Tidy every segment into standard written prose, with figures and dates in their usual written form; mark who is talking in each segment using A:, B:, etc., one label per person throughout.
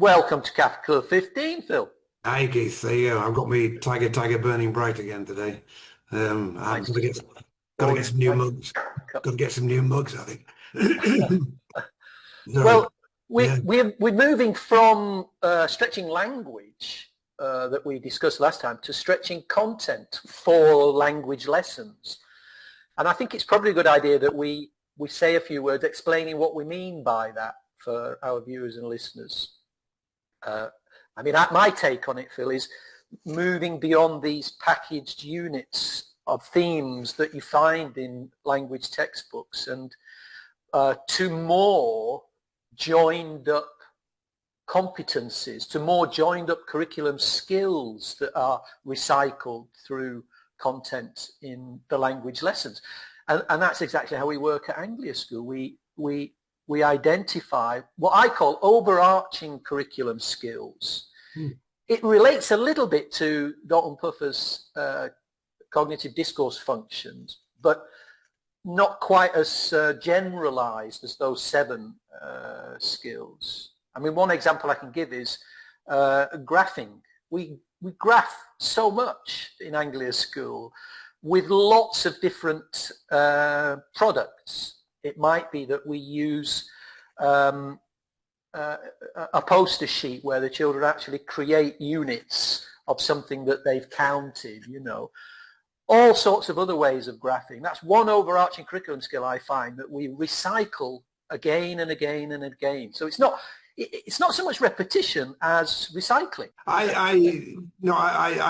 A: Welcome to Café CLIL 15, Phil.
B: Hi Keith, there you go. I've got me tiger burning bright again today. I've
A: Nice
B: got to
A: to
B: get got to get
A: boring
B: some new
A: bright
B: mugs.
A: cup.
B: Got to get some new mugs, I think. Sorry.
A: Well, we,
B: Yeah.
A: we're moving from stretching language that we discussed last time to stretching content for language lessons. And I think it's probably a good idea that we say a few words explaining what we mean by that for our viewers and listeners. I mean, my take on it, Phil, is moving beyond these packaged units of themes that you find in language textbooks and to more joined up competencies, to more joined up curriculum skills that are recycled through content in the language lessons. And that's exactly how we work at Anglia School. We identify what I call overarching curriculum skills.
B: Hmm.
A: It relates a little bit to Dalton Puffer's cognitive discourse functions, but not quite as generalized as those 7 skills. I mean, one example I can give is graphing. We graph so much in Anglia School with lots of different products. It might be that we use a poster sheet where the children actually create units of something that they've counted, you know. All sorts of other ways of graphing. That's one overarching curriculum skill I find that we recycle again and again and again. So it's not so much repetition as recycling.
B: I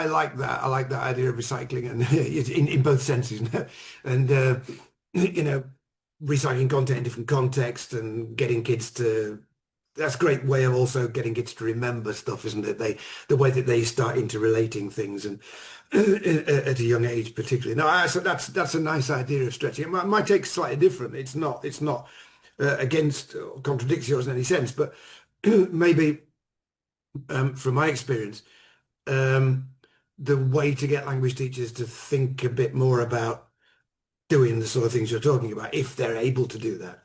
B: like that. I like that idea of recycling and in both senses. And recycling content in different contexts and getting kids to that's a great way of also getting kids to remember stuff, isn't it? The way that they start interrelating things and at a young age, particularly. No, so that's a nice idea of stretching. My take's slightly different. It's not against or contradicts yours in any sense, but maybe from my experience, the way to get language teachers to think a bit more about doing the sort of things you're talking about, if they're able to do that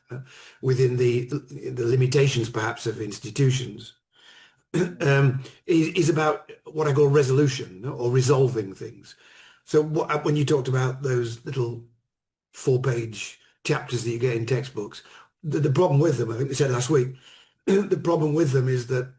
B: within the limitations perhaps of institutions, is about what I call resolution or resolving things. So when you talked about those little 4-page chapters that you get in textbooks, the problem with them, I think we said last week, the problem with them is that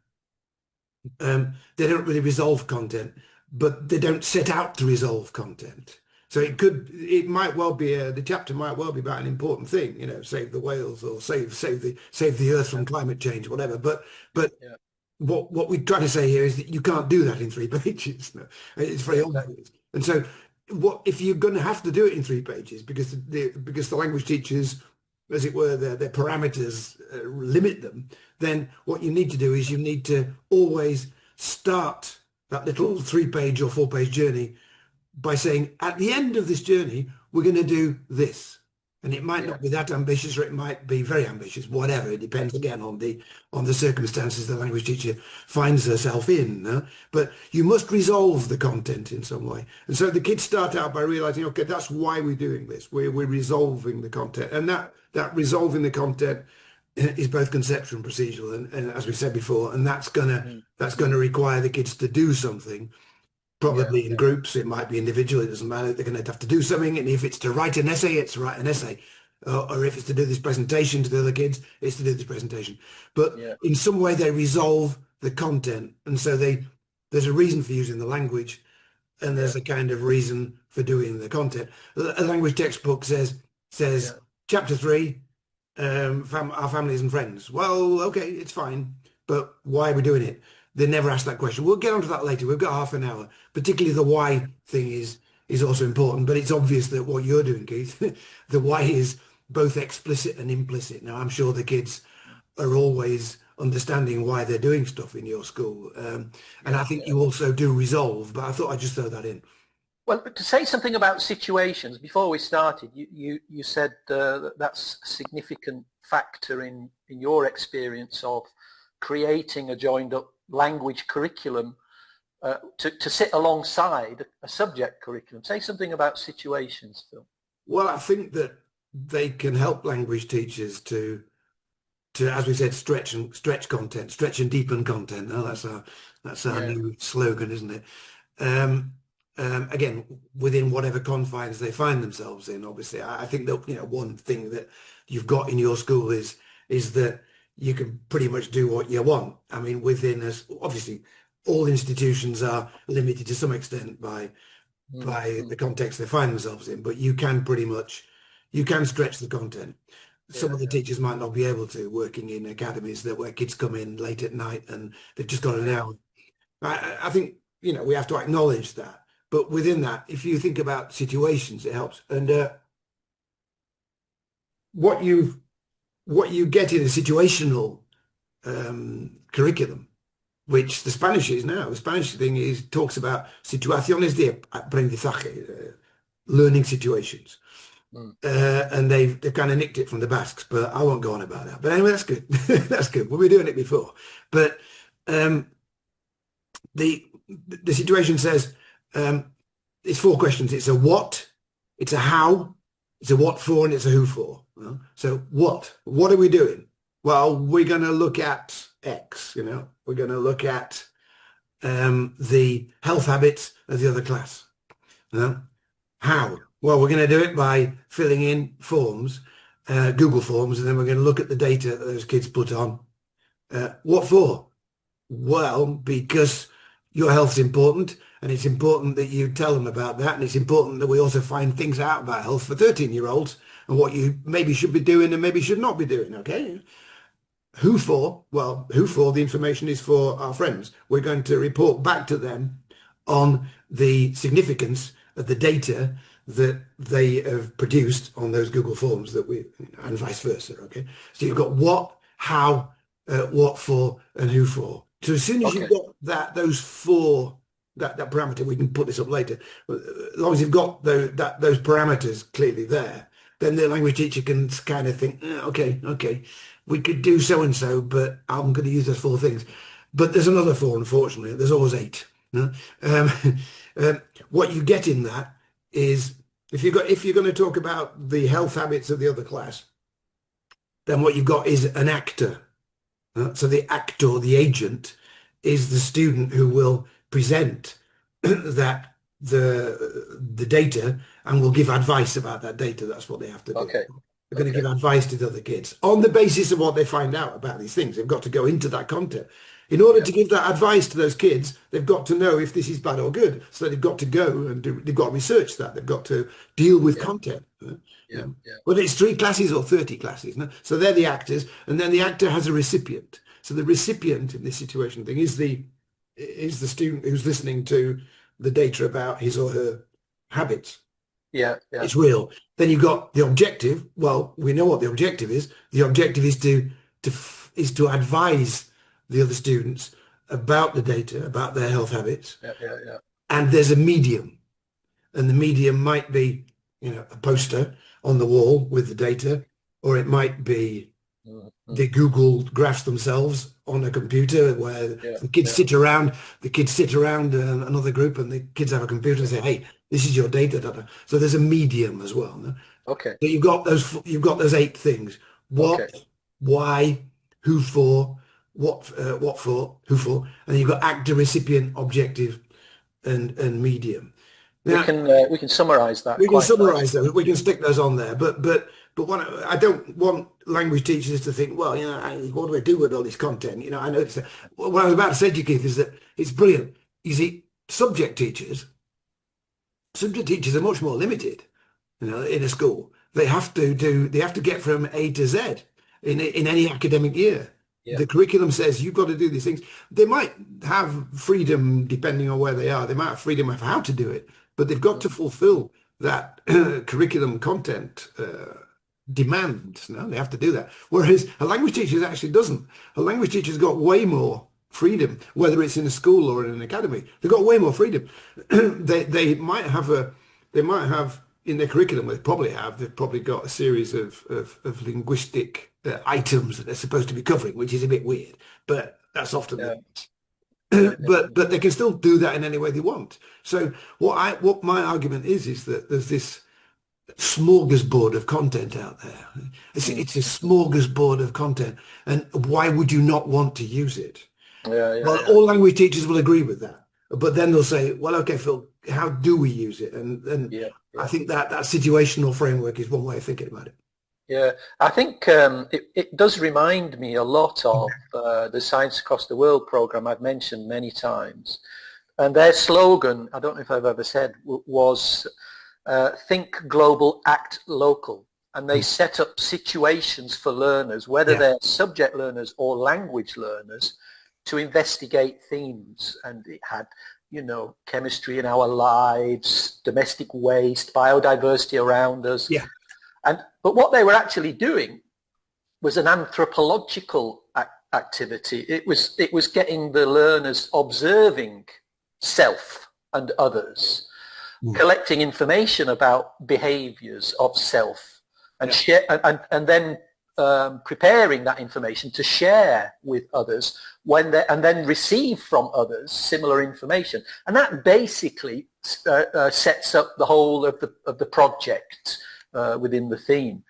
B: they don't really resolve content, but they don't set out to resolve content. So it might well be the chapter might well be about an important thing, save the whales or save the earth from climate change, whatever. But
A: Yeah,
B: what we're trying to say here is that you can't do that in 3 pages. No, it's very
A: yeah, exactly.
B: obvious. And so what if you're going to have to do it in 3 pages because the language teachers, as it were, their parameters limit them, then what you need to do is you need to always start that little 3-page or 4-page journey by saying, at the end of this journey, we're going to do this. And it might
A: Yeah,
B: not be that ambitious, or it might be very ambitious, whatever. It depends again on the circumstances the language teacher finds herself in. But you must resolve the content in some way. And so the kids start out by realizing, okay, that's why we're doing this. We're resolving the content. And that resolving the content is both conceptual and procedural. And as we said before, and that's gonna require the kids to do something.
A: yeah,
B: Probably in groups, it might be individual, it doesn't matter. They're going to have to do something. And if it's to write an essay, it's to write an essay. Or if it's to do this presentation to the other kids, it's to do this presentation. But
A: yeah,
B: in some way, they resolve the content. And so there's a reason for using the language, and
A: yeah,
B: there's a kind of reason for doing the content. A language textbook says
A: yeah,
B: chapter 3, our families and friends. Well, okay, it's fine. But why are we doing it? They never ask that question. We'll get onto that later. We've got half an hour. Particularly the why thing is also important, but it's obvious that what you're doing, Keith, the why is both explicit and implicit. Now, I'm sure the kids are always understanding why they're doing stuff in your school. And
A: yeah.
B: I think you also do resolve, but I thought I'd just throw that in.
A: Well, to say something about situations, before we started, you said that's a significant factor in your experience of creating a joined up language curriculum to sit alongside a subject curriculum. Say something about situations, Phil.
B: Well, I think that they can help language teachers to as we said, stretch content, stretch and deepen content. Oh, that's our
A: Yeah.
B: new slogan, isn't it? Um, Again, within whatever confines they find themselves in. Obviously, I think that one thing that you've got in your school is that you can pretty much do what you want. I mean, within us, obviously, all institutions are limited to some extent by
A: Mm.
B: the context they find themselves in, but you can pretty much you can stretch the content. Some
A: Yeah.
B: of the
A: Yeah.
B: teachers might not be able to, working in academies where kids come in late at night and they've just got an
A: Yeah.
B: hour. I think we have to acknowledge that. But within that, if you think about situations, it helps. And what you what you get in a situational curriculum, which the Spanish is now. The Spanish thing is talks about situaciones de aprendizaje, learning situations.
A: Mm.
B: And they've kind of nicked it from the Basques, but I won't go on about that. But anyway, that's good. That's good. We'll be doing it before. But um, the the situation says um, it's four questions. It's a what, it's a how, it's a what for, and it's a who for. So what? What are we doing? Well, we're going to look at X. We're going to look at the health habits of the other class.
A: Yeah.
B: How? Well, we're going to do it by filling in forms, Google Forms, and then we're going to look at the data that those kids put on. What for? Well, because your health's important, and it's important that you tell them about that, and it's important that we also find things out about health for 13-year-olds and what you maybe should be doing and maybe should not be doing, okay? Who for? Well, who for? The information is for our friends. We're going to report back to them on the significance of the data that they have produced on those Google Forms and vice versa. Okay, so you've got what, how, what for, and who for. So as soon as you've
A: Okay.
B: got those four, that parameter, we can put this up later. As long as you've got those parameters clearly there, then the language teacher can kind of think, okay, we could do so and so, but I'm going to use those four things. But there's another four, unfortunately. There's always eight. No? Um, what you get in that is if you're going to talk about the health habits of the other class, then what you've got is an actor. So the actor, the agent, is the student who will present that the data and will give advice about that data. That's what they have to do.
A: Okay.
B: They're going to
A: Okay.
B: give advice to the other kids on the basis of what they find out about these things. They've got to go into that content. In order
A: Yeah.
B: to give that advice to those kids, they've got to know if this is bad or good. So they've got to go and they've got to research that. They've got to deal with
A: Yeah.
B: content.
A: Yeah. Yeah.
B: Whether it's 3 classes or 30 classes. No? So they're the actors, and then the actor has a recipient. So the recipient in this situation thing is the student who's listening to the data about his or her habits.
A: Yeah. Yeah.
B: It's real. Then you've got the objective. Well, we know what the objective is. The objective is to advise the other students about the data, about their health habits.
A: Yeah. Yeah. Yeah.
B: And there's a medium, and the medium might be, a poster on the wall with the data, or it might be
A: Mm-hmm.
B: the Google graphs themselves on a computer where
A: Yeah.
B: the kids
A: Yeah.
B: sit around another group, and the kids have a computer and say, "Hey, this is your data." So there's a medium as well. No?
A: Okay.
B: So you've got those 8 things: what,
A: Okay.
B: why, who for, what for, who for, and then you've got actor, recipient, objective, and medium. Now,
A: We can summarize that
B: we can
A: quite
B: summarize
A: nicely.
B: those. We can stick those on there. But I don't want language teachers to think, well, what do I do with all this content? I know what I was about to say to you, Keith, is that it's brilliant. You see, subject teachers are much more limited, in a school. They have to get from A to Z in any academic year.
A: Yeah.
B: The curriculum says you've got to do these things. They might have freedom depending on where they are. They might have freedom of how to do it, but they've got to fulfill that curriculum content demands. No, they have to do that. Whereas a language teacher actually doesn't. A language teacher's got way more freedom, whether it's in a school or in an academy. They've got way more freedom. They might have in their curriculum. They've probably got a series of linguistic items that they're supposed to be covering, which is a bit weird. But that's often
A: Yeah.
B: but they can still do that in any way they want. So what my argument is that there's this smorgasbord of content out there.
A: Mm.
B: It's a smorgasbord of content, and why would you not want to use it?
A: Yeah, yeah,
B: Well,
A: yeah,
B: all language teachers will agree with that, but then they'll say, "Well, okay, Phil, how do we use it?" And
A: yeah,
B: I
A: yeah.
B: think that that situational framework is one way of thinking about it.
A: Yeah, I think it does remind me a lot of the Science Across the World program I've mentioned many times. And their slogan, I don't know if I've ever said, was think global, act local. And they
B: Mm.
A: set up situations for learners, whether
B: Yeah,
A: they're subject learners or language learners, to investigate themes. And it had, chemistry in our lives, domestic waste, biodiversity around us.
B: yeah,
A: But what they were actually doing was an anthropological activity. It was getting the learners observing self and others,
B: mm,
A: collecting information about behaviors of self, and
B: yeah.
A: share, and then preparing that information to share with others and then receive from others similar information. And that basically sets up the whole of the project within the theme.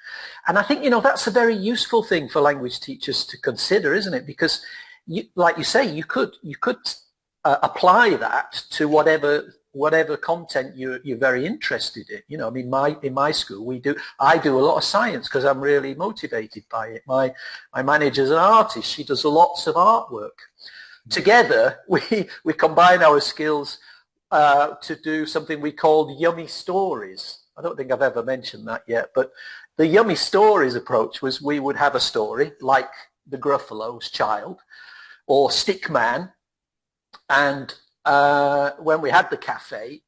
A: And I think, that's a very useful thing for language teachers to consider, isn't it? Because like you say, you could apply that to whatever content you're very interested in. I mean, in my school, I do a lot of science because I'm really motivated by it. My manager's an artist. She does lots of artwork. Together, we combine our skills to do something we called yummy stories. I don't think I've ever mentioned that yet, but the yummy stories approach was we would have a story like the Gruffalo's Child or Stickman, and when we had the cafe,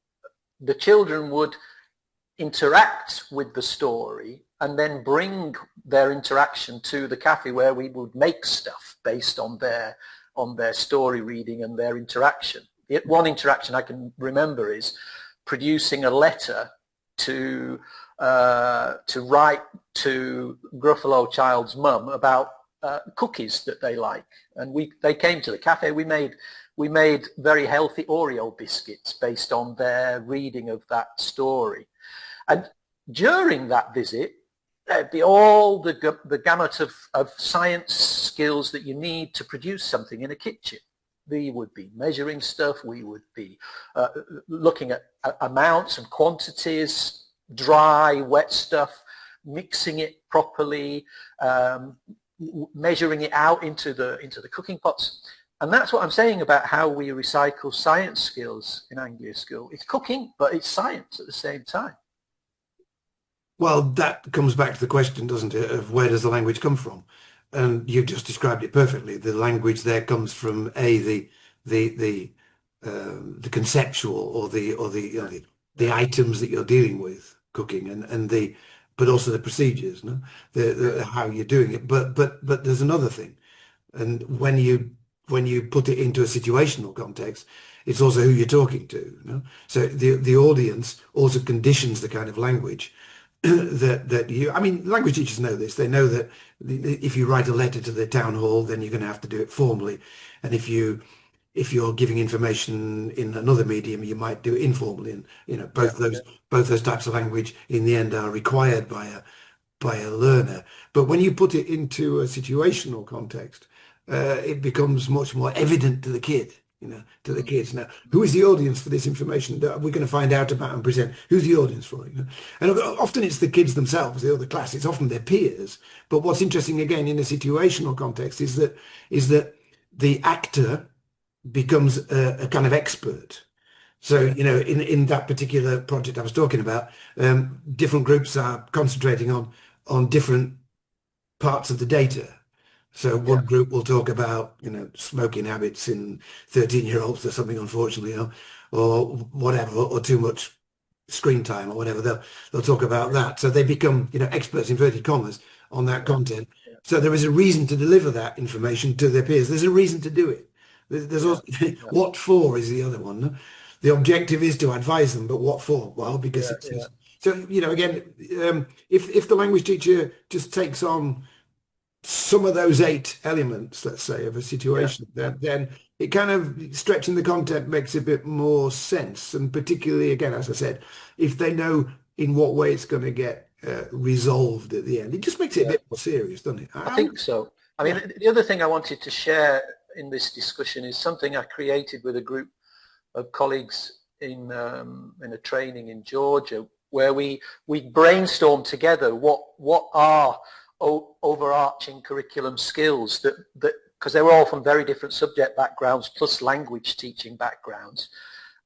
A: the children would interact with the story and then bring their interaction to the cafe where we would make stuff based on their story reading and their interaction. One interaction I can remember is producing a letter to write to Gruffalo Child's mum about cookies that they like, and they came to the cafe. We made very healthy Oreo biscuits based on their reading of that story. And during that visit, there'd be all the gamut of science skills that you need to produce something in a kitchen. We would be measuring stuff. We would be looking at amounts and quantities, dry, wet stuff, mixing it properly, measuring it out into the cooking pots. And that's what I'm saying about how we recycle science skills in Anglia School. It's cooking, but it's science at the same time.
B: Well, that comes back to the question, doesn't it, of where does the language come from? And you've just described it perfectly. The language there comes from the the conceptual the items that you're dealing with cooking and the but also the procedures, no?
A: Yeah,
B: How you're doing it. But there's another thing. And when you put it into a situational context, it's also who you're talking to, you know? So the audience also conditions the kind of language that you, I mean, language teachers know this. They know that if you write a letter to the town hall, then you're going to have to do it formally. And if you're giving information in another medium, you might do it informally. And
A: yeah, yeah,
B: both those types of language in the end are required by a learner. But when you put it into a situational context, it becomes much more evident to the kid, to the
A: mm,
B: kids. Now, who is the audience for this information that we're going to find out about and present? Who's the audience for it? And often it's the kids themselves, the other class. It's often their peers. But what's interesting again in a situational context is that the actor becomes a kind of expert. So,
A: yeah,
B: in that particular project I was talking about, different groups are concentrating on different parts of the data. So
A: yeah,
B: one group will talk about, smoking habits in 13-year-olds or something, unfortunately, or whatever, or too much screen time or whatever. They'll talk about that. So they become, experts, inverted commas, on that
A: yeah,
B: content.
A: yeah,
B: So there is a reason to deliver that information to their peers. There's a reason to do it. There's
A: yeah,
B: also,
A: yeah,
B: what for is the other one. No? The objective is to advise them, but what for? Well, because
A: yeah,
B: it's
A: yeah,
B: so, again, if the language teacher just takes on some of those 8 elements, let's say, of a
A: yeah,
B: situation,
A: yeah,
B: then it kind of stretching the content makes a bit more sense. And particularly, again, as I said, if they know in what way it's going to get resolved at the end. It just makes it a
A: Yeah,
B: bit more serious, doesn't it?
A: I think so. I
B: Yeah.
A: mean, the other thing I wanted to share in this discussion is something I created with a group of colleagues in a training in Georgia, where we brainstormed together what are overarching curriculum skills that because they were all from very different subject backgrounds plus language teaching backgrounds,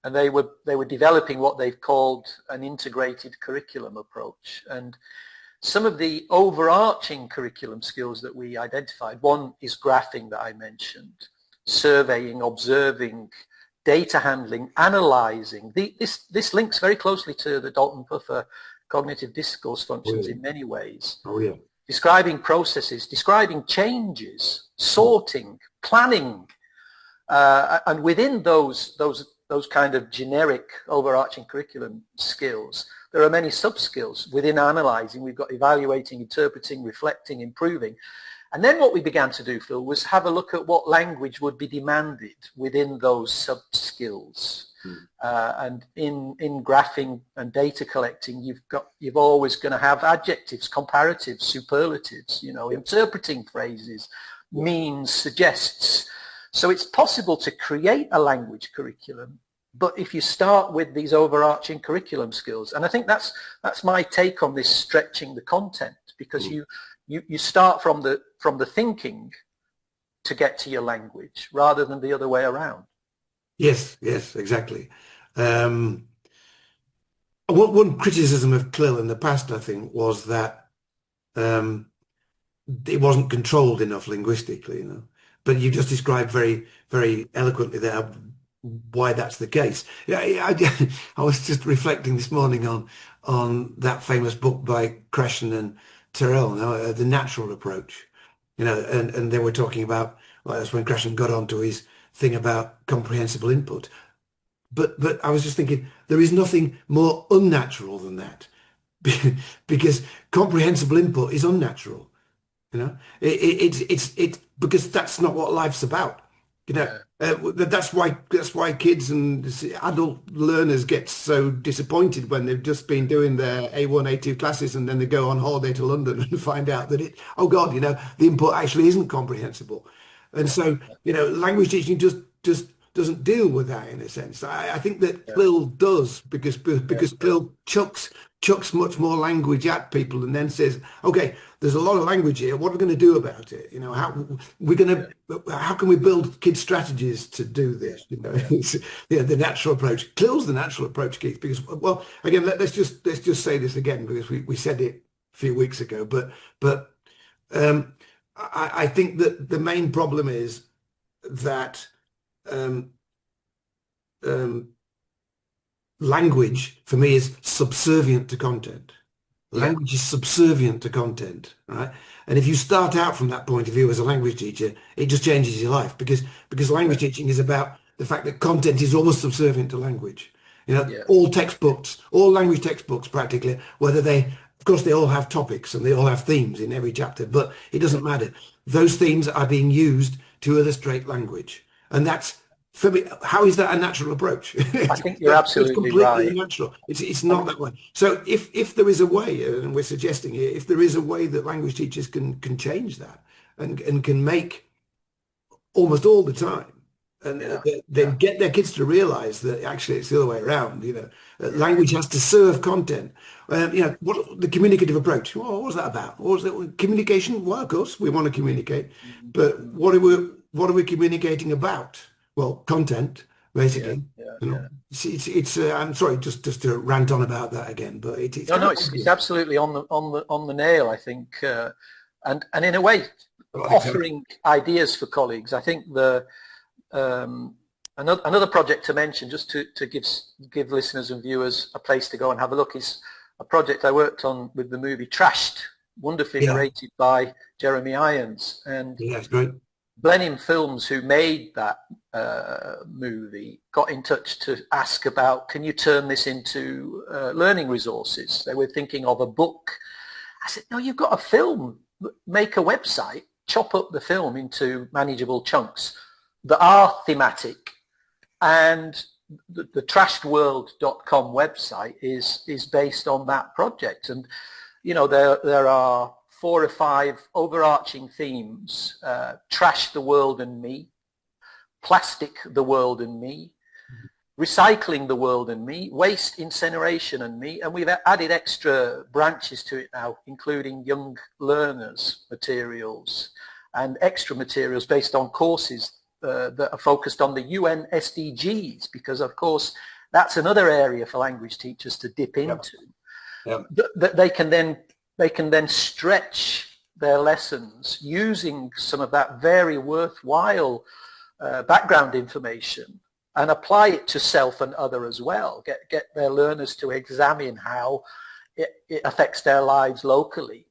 A: and they were developing what they've called an integrated curriculum approach. And some of the overarching curriculum skills that we identified, one is graphing that I mentioned, surveying, observing, data handling, analyzing. This links very closely to the Dalton Puffer cognitive discourse functions in many ways.
B: Oh, yeah.
A: Describing processes, describing changes, sorting, planning, and within those kind of generic overarching curriculum skills, there are many sub-skills. Within analysing, we've got evaluating, interpreting, reflecting, improving. And then what we began to do, Phil, was have a look at what language would be demanded within those sub-skills. And in graphing and data collecting, you've always going to have adjectives, comparatives, superlatives, interpreting phrases, means, suggests. So it's possible to create a language curriculum, but if you start with these overarching curriculum skills, and I think that's my take on this stretching the content, because you start from the thinking to get to your language rather than the other way around.
B: Yes, exactly. One criticism of CLIL in the past, I think, was that it wasn't controlled enough linguistically, But you just described very, very eloquently there why that's the case. Yeah, I was just reflecting this morning on that famous book by Krashen and Terrell, The Natural Approach. And they were talking about, well, that's when Krashen got onto his thing about comprehensible input. But I was just thinking, there is nothing more unnatural than that, because comprehensible input is unnatural. It's because that's not what life's about. That's why kids and adult learners get so disappointed when they've just been doing their A1, A2 classes, and then they go on holiday to London and find out that oh God, the input actually isn't comprehensible. And so, language teaching just doesn't deal with that in a sense. I think that CLIL does, because CLIL chucks much more language at people and then says, okay, there's a lot of language here. What are we going to do about it? How can we build kids strategies to do this? The natural approach. CLIL's the natural approach, Keith, because, well, again, let's just say this again, because we said it a few weeks ago, but I think that the main problem is that language for me is subservient to content. Language is subservient to content, right? And if you start out from that point of view as a language teacher, it just changes your life, because language teaching is about the fact that content is almost subservient to language. All textbooks, all language textbooks practically, of course they all have topics and they all have themes in every chapter, but it doesn't matter. Those themes are being used to illustrate language. And that's, for me, how is that a natural approach?
A: I think you're absolutely
B: it's completely
A: right.
B: unnatural. It's not that way. So if there is a way, and we're suggesting here, if there is a way that language teachers can change that and can make almost all the time, and then get their kids to realize that actually it's the other way around. Language has to serve content. What the communicative approach? Well, what was that about? What was that? Communication? Well, of course we want to communicate, but what are we communicating about? Well, content, basically. It's I'm sorry, just to rant on about that again, but it's
A: absolutely on the nail, I think, and in a way, offering ideas for colleagues. I think another project to mention, just to give listeners and viewers a place to go and have a look, is a project I worked on with the movie Trashed, wonderfully narrated by Jeremy Irons. And
B: it's great.
A: Blenheim Films, who made that movie, got in touch to ask about, can you turn this into learning resources? They were thinking of a book. I said, no, you've got a film. Make a website, chop up the film into manageable chunks that are thematic, and the trashedworld.com website is based on that project. And there are 4 or 5 overarching themes: trash the world and me, plastic the world and me, recycling the world and me, waste incineration and me, and we've added extra branches to it now, including young learners materials and extra materials based on courses that are focused on the UN SDGs, because of course that's another area for language teachers to dip into.
B: Yep.
A: That they can then stretch their lessons using some of that very worthwhile background information and apply it to self and other as well. Get their learners to examine how it affects their lives locally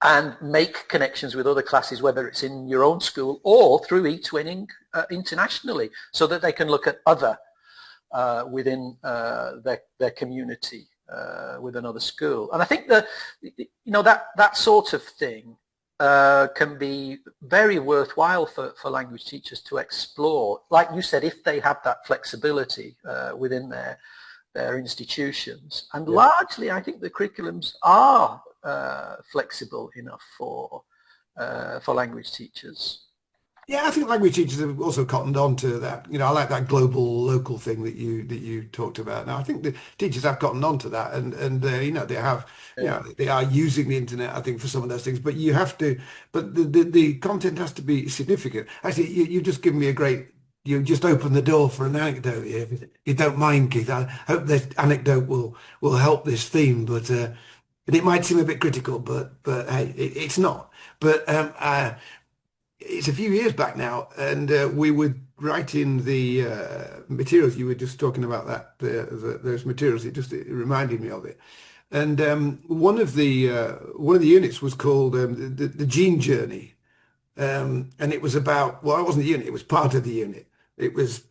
A: and make connections with other classes, whether it's in your own school or through eTwinning internationally, so that they can look at other within their community with another school. And I think that that sort of thing can be very worthwhile for language teachers to explore. Like you said, if they have that flexibility within their institutions. And largely, I think the curriculums are flexible enough for language teachers.
B: Yeah, I think language teachers have also cottoned on to that. I like that global local thing that you talked about. Now, I think the teachers have cottoned on to that, and they have, they are using the internet, I think, for some of those things. But you have to, but the content has to be significant. Actually, you've just given me a great. You just opened the door for an anecdote here. If you don't mind, Keith, I hope this anecdote will help this theme. But it might seem a bit critical, but hey, it's not. But it's a few years back now, and we were writing the materials. You were just talking about that, those materials. It reminded me of it. And one of the units was called the Gene Journey, and it was about, well, it wasn't the unit; it was part of the unit. It was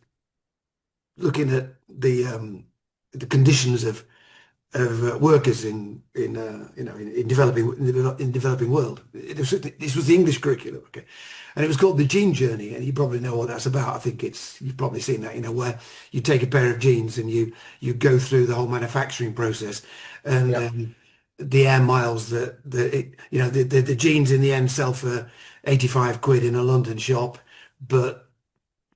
B: looking at the conditions of workers in developing world. This was the English curriculum, okay, and it was called the Gene Journey, and you probably know what that's about. I think you've probably seen that, where you take a pair of jeans and you go through the whole manufacturing process, and the air miles the jeans in the end sell for 85 quid in a London shop, but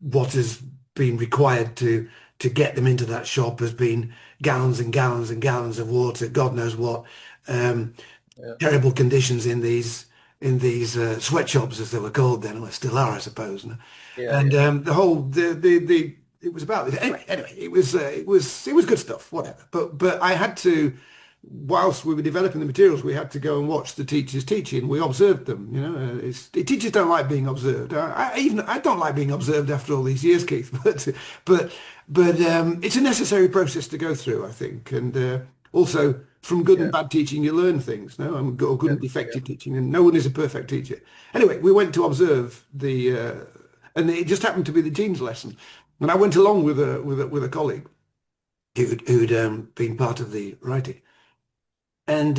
B: what has been required to get them into that shop has been gallons and gallons and gallons of water, God knows what, terrible conditions in these sweatshops, as they were called then, or still are, I suppose. The whole it was about this. Anyway, it was good stuff, whatever. But I had to, whilst we were developing the materials, we had to go and watch the teachers teaching. We observed them. Teachers don't like being observed. I don't like being observed after all these years, Keith. But it's a necessary process to go through, I think. And also, from good and bad teaching, you learn things. No, or good and defective teaching, and no one is a perfect teacher. Anyway, we went to observe and it just happened to be the genes lesson. And I went along with a colleague who'd been part of the writing. And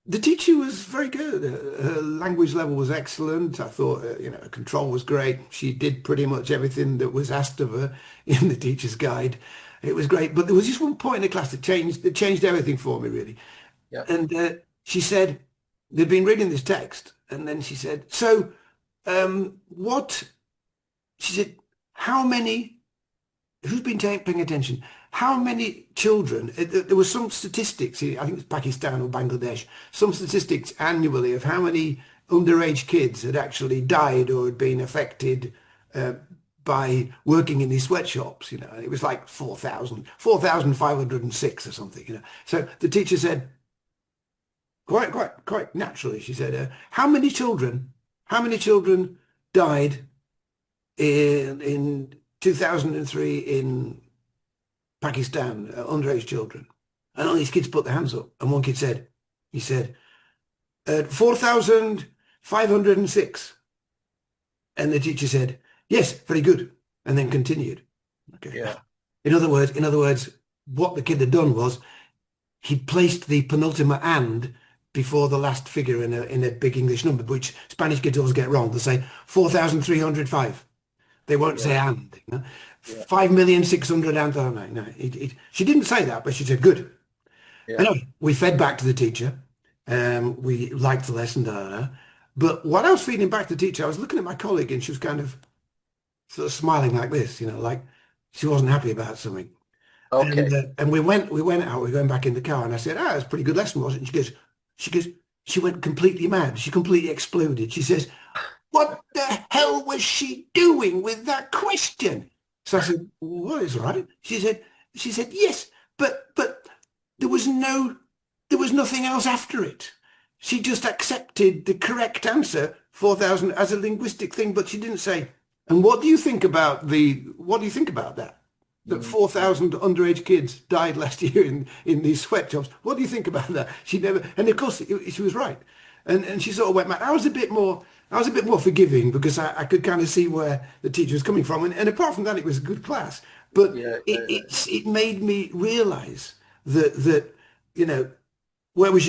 B: the teacher was very good. Her language level was excellent. I thought, her control was great. She did pretty much everything that was asked of her in the teacher's guide. It was great. But there was just one point in the class that changed everything for me, really. Yeah. And she said, they'd been reading this text. And then she said, so she said, who's been paying attention? How many children, there were some statistics, I think it's Pakistan or Bangladesh, some statistics annually of how many underage kids had actually died or had been affected by working in these sweatshops, it was like 4,506 or something, So the teacher said, quite naturally, she said, how many children died in 2003 in Pakistan, underage children? And all these kids put their hands up, and one kid said, 4,506. And the teacher said, yes, very good, and then continued. Okay. Yeah. In other words, what the kid had done was he placed the penultimate and before the last figure in a big English number, which Spanish kids always get wrong. They say 4,305. They won't
A: yeah,
B: say and. You know?
A: yeah,
B: 5,600,000 and oh, no, no. She didn't say that, but she said good.
A: yeah.
B: Anyway, we fed back to the teacher. We liked the lesson, da, da, da. But what I was feeding back to the teacher, I was looking at my colleague and she was kind of sort of smiling like this, you know, like she wasn't happy about something.
A: Okay.
B: And we went out, we were going back in the car, and I said, "Ah, it's a pretty good lesson, wasn't it?" And she goes, she went completely mad. She completely exploded. She says, "What the hell was she doing with that question?" So I said, "Well, it's all right." She said, "Yes, but there was no, there was nothing else after it. She just accepted the correct answer, 4,000 as a linguistic thing, but she didn't say, and what do you think about that? That
A: Mm, mm.
B: 4,000 underage kids died last year in these sweatshops. What do you think about that?" She never, and of course she was right. And she sort of went mad. I was a bit more forgiving because I could kind of see where the teacher was coming from. And apart from that, it was a good class. But
A: Yeah,
B: it made me realize that, you know, where was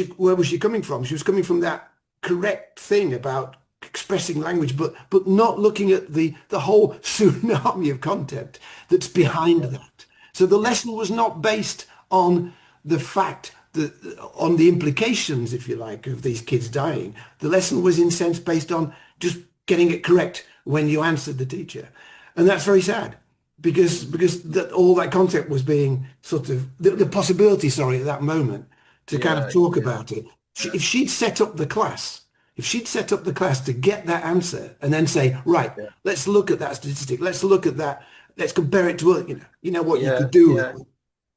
B: she coming from? She was coming from that correct thing about expressing language, but not looking at the whole tsunami of content that's
A: yeah,
B: behind
A: yeah,
B: that. So the
A: yeah,
B: lesson was not based on the fact that on the implications, if you like, of these kids dying. The lesson was in sense based on just getting it correct when you answered the teacher. And that's very sad because all that content was being sort of the possibility, sorry, at that moment to kind of
A: yeah,
B: talk
A: yeah,
B: about it.
A: yeah,
B: If she'd set up the class, if she'd set up the class to get that answer and then say, right,
A: yeah,
B: let's look at that statistic, let's look at that, let's compare it to, you know what you
A: yeah,
B: could do with
A: yeah,
B: it.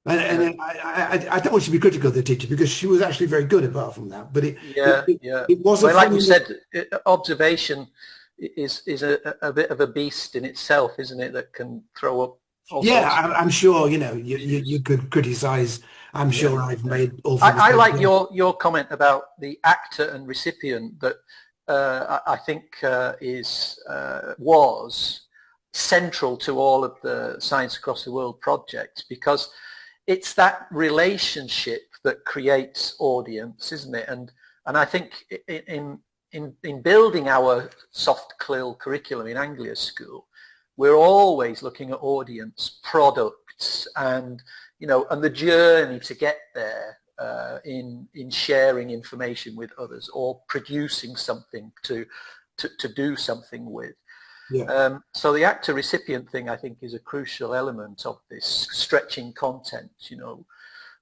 A: yeah,
B: And I don't want you to be critical of the teacher because she was actually very good apart from that. But
A: yeah, yeah.
B: it was
A: I
B: a
A: mean, like you
B: fundamental.
A: said, observation is a bit of a beast in itself, isn't it? That can throw up all
B: Yeah,
A: sorts of
B: I'm sure, you know,
A: issues.
B: you could criticize. I'm
A: Yeah,
B: sure I've
A: yeah.
B: made awful
A: I
B: mistakes.
A: like your comment about the actor and recipient that I think is was central to all of the Science Across the World projects because it's that relationship that creates audience, isn't it? And I think in building our soft CLIL curriculum in Anglia School, we're always looking at audience, products, and and the journey to get there in sharing information with others or producing something to do something with.
B: Yeah.
A: So the actor recipient thing, I think, is a crucial element of this stretching content.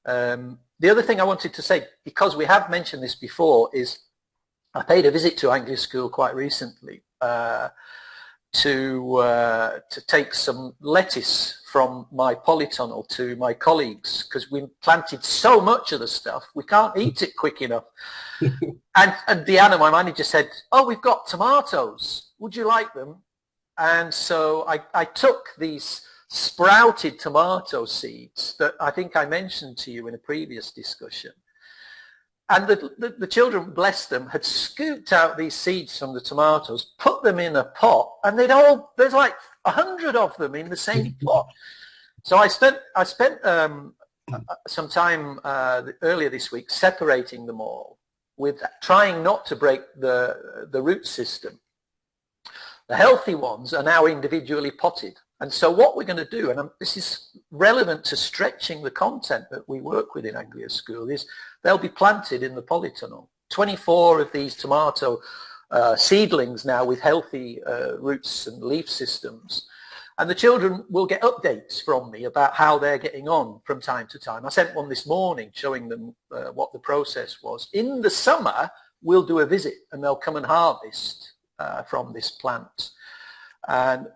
A: The other thing I wanted to say, because we have mentioned this before, is I paid a visit to Anglia School quite recently to take some lettuce from my polytunnel to my colleagues because we planted so much of the stuff we can't eat it quick enough. And Deanna, my manager, said, "Oh, we've got tomatoes. Would you like them?" And so I took these sprouted tomato seeds that I think I mentioned to you in a previous discussion. And the children, bless them, had scooped out these seeds from the tomatoes, put them in a pot, and there's like 100 of them in the same pot. So I spent some time earlier this week separating them all, with trying not to break the root system. The healthy ones are now individually potted. And so what we're going to do, and this is relevant to stretching the content that we work with in Anglia School, is they'll be planted in the polytunnel. 24 of these tomato seedlings now with healthy roots and leaf systems. And the children will get updates from me about how they're getting on from time to time. I sent one this morning showing them what the process was. In the summer, we'll do a visit and they'll come and harvest from this plant and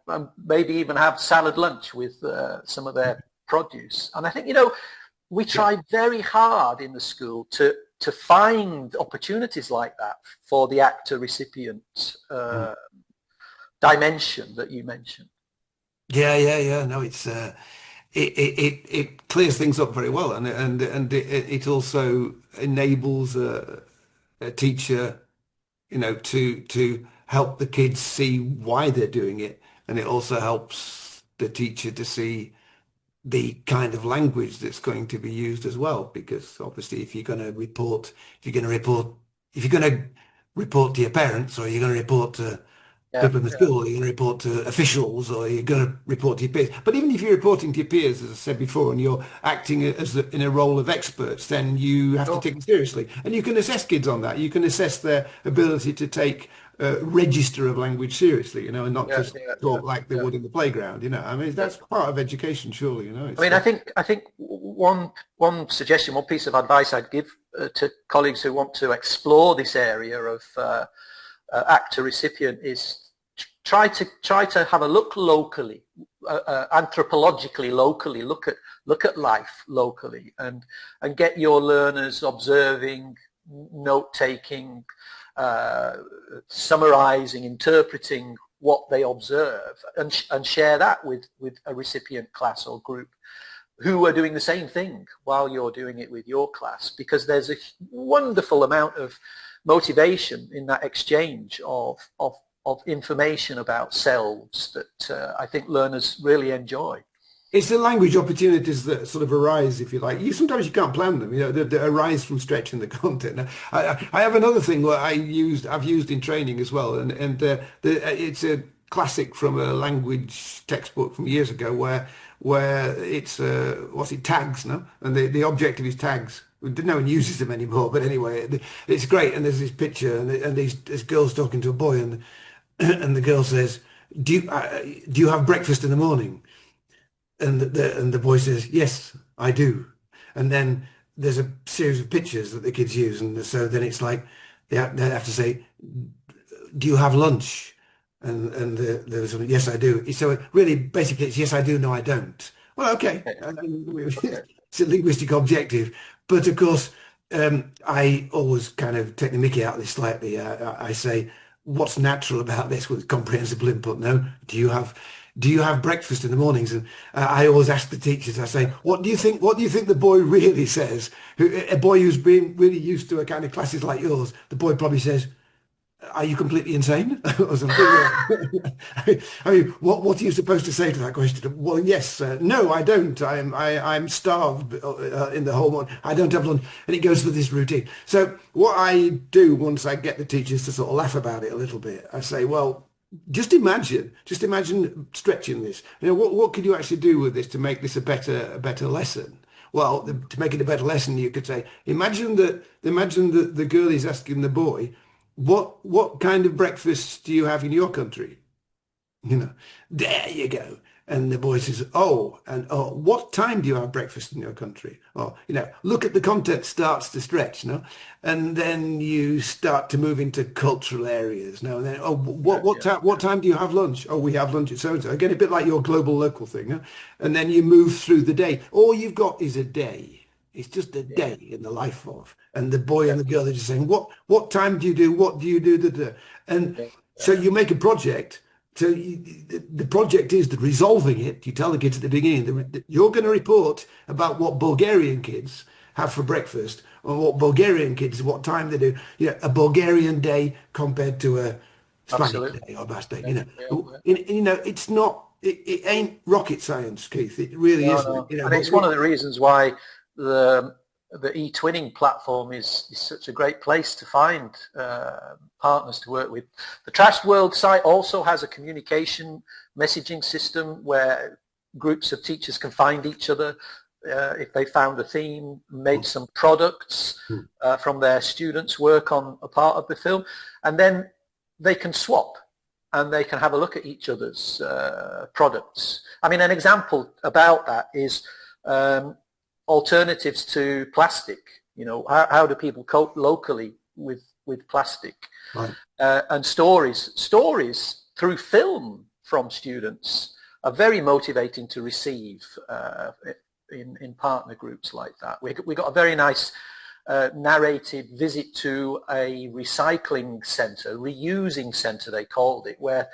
A: maybe even have salad lunch with some of their produce. And I think, we
B: Yeah.
A: try very hard in the school to find opportunities like that for the actor recipient dimension that you mentioned.
B: Yeah. No, it clears things up very well, and it also enables a teacher, you know, to help the kids see why they're doing it, and it also helps the teacher to see the kind of language that's going to be used as well. Because obviously, if you're going to report to your parents, or you're going to report to
A: Yeah,
B: people in the
A: yeah,
B: school, you're going to report to officials or you're going to report to your peers. But even if you're reporting to your peers, as I said before, and you're acting in a role of experts, then you have to
A: sure.
B: take it seriously. And you can assess kids on that. You can assess their ability to take register of language seriously, and not
A: Yeah,
B: just
A: yeah, yeah,
B: talk like they
A: yeah.
B: would in the playground. I mean,
A: Yeah.
B: that's part of education, surely.
A: I
B: It's
A: mean, I think one suggestion, one piece of advice I'd give to colleagues who want to explore this area of actor recipient is try to have a look locally, anthropologically locally, look at life locally, and get your learners observing, note taking, uh, summarizing, interpreting what they observe, and share that with a recipient class or group who are doing the same thing while you're doing it with your class, because there's a wonderful amount of motivation in that exchange of information about selves that I think learners really enjoy.
B: It's the language opportunities that sort of arise, if you like. Sometimes you can't plan them, that arise from stretching the content. Now, I have another thing where I've used in training as well, and it's a classic from a language textbook from years ago where it's what's it, tags, no? And the objective is tags. No one uses them anymore, but anyway, it's great. And there's this picture, and this girl's talking to a boy, and and the girl says, do you have breakfast in the morning?" And the boy says, "Yes, I do." And then there's a series of pictures that the kids use, and so then it's like they have to say, "Do you have lunch?" And there's sort of, "Yes, I do." So really, basically, it's yes, I do, no, I don't. Well, okay,
A: Okay, okay.
B: it's a linguistic objective, but of course, I always kind of take the mickey out of this slightly. I say, "What's natural about this with comprehensible input?" No, do you have breakfast in the mornings? And I always ask the teachers, I say, what do you think? What do you think the boy really says? A boy who's been really used to a kind of classes like yours, the boy probably says, "Are you completely insane?" or something. I mean, what are you supposed to say to that question? Well, yes, no, I don't. I'm starved in the whole morning. I don't have lunch, and it goes through this routine. So what I do once I get the teachers to sort of laugh about it a little bit, I say, well, just imagine stretching this. What could you actually do with this to make this a better lesson? Well, to make it a better lesson, you could say, imagine that the girl is asking the boy, what kind of breakfast do you have in your country? You know, there you go. And the boy says, "Oh, and oh, what time do you have breakfast in your country?" Or, look at the content starts to stretch, no? And then you start to move into cultural areas. Now and then, oh,
A: Yeah,
B: what
A: yeah,
B: time what time do you have lunch? Oh, we have lunch at so and so. Again, a bit like your global local thing, no? And then you move through the day. All you've got is a day. It's just a
A: yeah,
B: day in the life of. And the boy
A: yeah,
B: and the girl are just saying, what time do you do? What do you do? Da, da. And
A: yeah,
B: so
A: yeah,
B: you make a project. So the project is that resolving it. You tell the kids at the beginning that you're going to report about what Bulgarian kids have for breakfast, or what Bulgarian kids, what time they do. A Bulgarian day compared to a Spanish
A: absolutely.
B: day or Basque day.
A: Yeah, yeah, yeah.
B: It's not. It ain't rocket science, Keith. It really
A: No,
B: isn't.
A: no. And
B: But
A: it's one of the reasons why the the e-twinning platform is such a great place to find partners to work with. The Trashed World site also has a communication messaging system where groups of teachers can find each other if they found a theme, made some products from their students' work on a part of the film, and then they can swap and they can have a look at each other's products. I mean, an example about that is alternatives to plastic. How do people cope locally with plastic?
B: right.
A: And stories through film from students are very motivating to receive in partner groups like that. We got a very nice narrated visit to a recycling centre, reusing centre they called it, where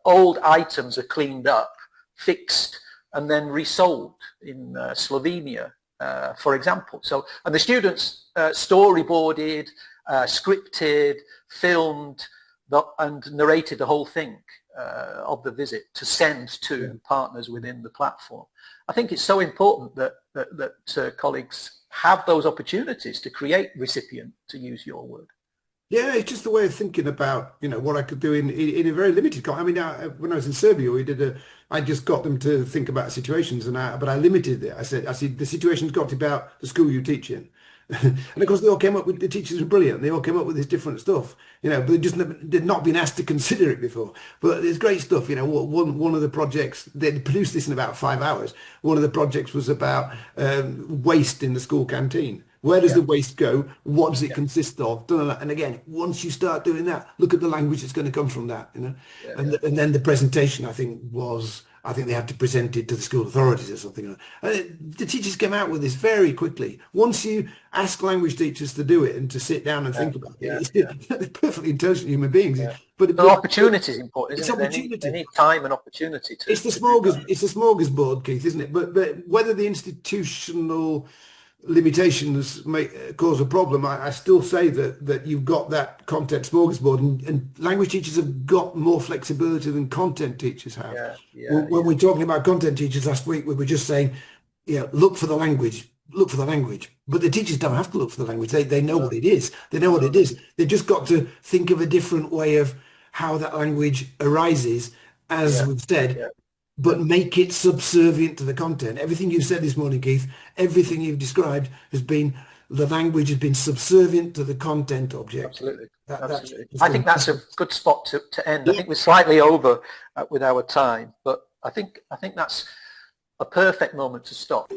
A: old items are cleaned up, fixed, and then resold in Slovenia, for example. And the students storyboarded, scripted, filmed, and narrated the whole thing of the visit to send to partners within the platform. I think it's so important that colleagues have those opportunities to create recipient, to use your word.
B: Yeah, it's just the way of thinking about, what I could do in a very limited. I mean, when I was in Serbia, I just got them to think about situations, but I limited it. I said, the situation's got to be about the school you teach in. And of course, they all came up with, the teachers were brilliant. They all came up with this different stuff, but they'd not been asked to consider it before. But it's great stuff, one of the projects, they produced this in about 5 hours. One of the projects was about waste in the school canteen. Where does
A: Yeah,
B: the waste go? What does it
A: yeah,
B: consist of? And again, once you start doing that, look at the language that's going to come from that,
A: yeah,
B: And
A: yeah,
B: then the presentation, I think they had to present it to the school authorities or something. And the teachers came out with this very quickly. Once you ask language teachers to do it and to sit down and
A: yeah,
B: think about
A: yeah,
B: it,
A: yeah,
B: they're perfectly intelligent human beings.
A: yeah. So
B: But
A: opportunity is important,
B: it's
A: isn't it? They
B: opportunity.
A: need time and opportunity to do that.
B: It's the smorgasbord, Keith, isn't it? But whether the institutional limitations may cause a problem, I still say that you've got that content smorgasbord, and language teachers have got more flexibility than content teachers have.
A: Yeah, yeah,
B: When
A: yeah,
B: we're talking about content teachers last week, we were just saying, look for the language, look for the language. But the teachers don't have to look for the language. They know
A: no,
B: what it is. They know what
A: no,
B: it is. They've just got to think of a different way of how that language arises, as
A: yeah,
B: we've said,
A: yeah, yeah,
B: but make it subservient to the content. Everything you've said this morning, Keith, everything you've described has been, the language has been subservient to the content object.
A: absolutely,
B: That's
A: absolutely.
B: just
A: I
B: a
A: think that's a good spot to end. I
B: yeah,
A: think we're slightly over with our time, but I think that's a perfect moment to stop.